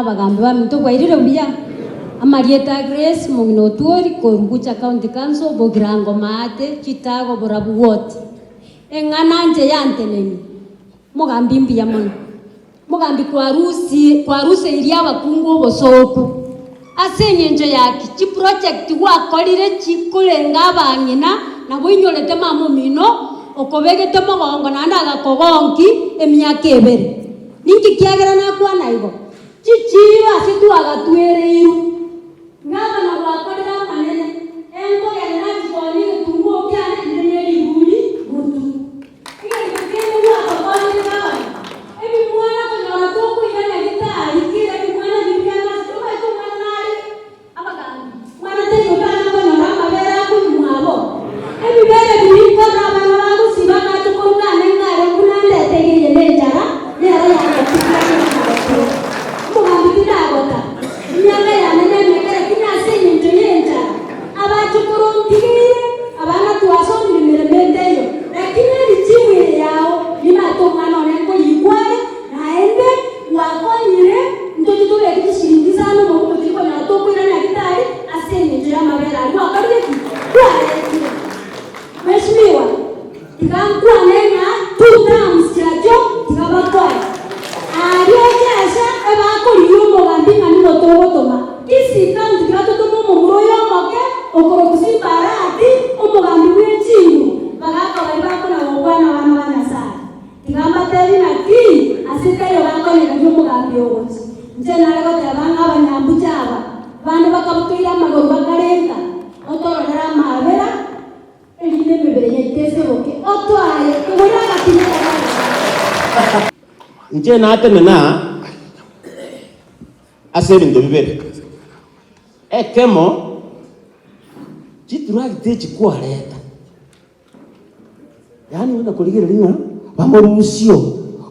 n'abagambi baminto gwairire buya Amarieta Grace Mugino Tuori Korugucha County Council Bogirango Maate Chitago Borabu wote eng'ana nje yanteneni mugambi mbuya mono mugambi kwa rusi iria abakungu obosoku asenye nje yaki chi project wakorire chikulenga abang'ina nabo inyorete mamo mino okobegete mogongo nanda agakogonki emiaka ebere ninki kiagera nakwana igo chichiyo ase twagatwereiru ng'abana bakorera manene enkogere nakigoni getunguo kiane ndeneri iburi gutu igekende gwakakonire gabana ebimwana konyora tokwigana gitari kira ebimwana bibyana tobaito mwana nari abagambi mwana teyobana konyora amabere akunyumwabo ebibere birikona abana bagusiba natukorugane ngare kunandetegeye nenjara nera yagatikirane mugambi tidagota imyaka yane nemekere kinyasenye njo yenjara abachukuruntigire abana tuwasomire miremendeyo lakini lichimwire yao limatomwana onenko yikware naende wakonyire ntotitulekitishirindisano mokutotiriko nyatokwira nyakitari asenye njo yamabere ali wakariki kwarekire mheshimiwa tigankwanenya 2 times chacho tigabakwara ariokesha ebakoriyo omogambi ng'ani gotogotoma isi kaunti kiratotoma omomuro yomoke okorokusimbarati omogambi bw'echingu bagakora bakona gokwana bana ba Nyasaye tigambateri naki asiteyo bakonyeka byomogambi ogochi nche naregoteba ng'abanyambucha aba bande bakabutoire amagoro bakarenga otororera amabera erinde emebere yaiteseboke otwaye egori agakinya nche natemena ase ebinto bibere ekemo chituragite chikwareta yani wenda kurigereri ng'a bamorusio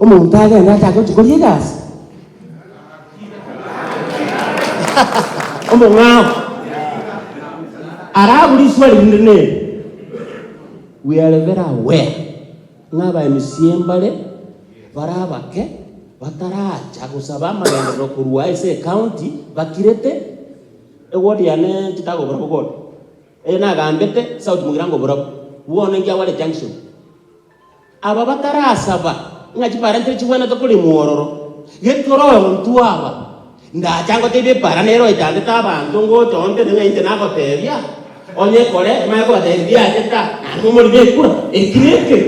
omonto agenda atake chikorie egasi omong'ao araburiswa rinde we are very aware ng'aba MCA mbare barabake bataracha gusaba amagendero kurwa ese county bakirete ewodi yane chitago borabogod nagambete South Mugirango borabu wone ngia wale junction aba batarasaba ngachi parente chibwana tokuri muororo getoro ontu aba ndachango tebe para nero itande tabantu ngo tonde ng'ainte nagotebia onye kore mago batebia ateta numuri bekura ekireke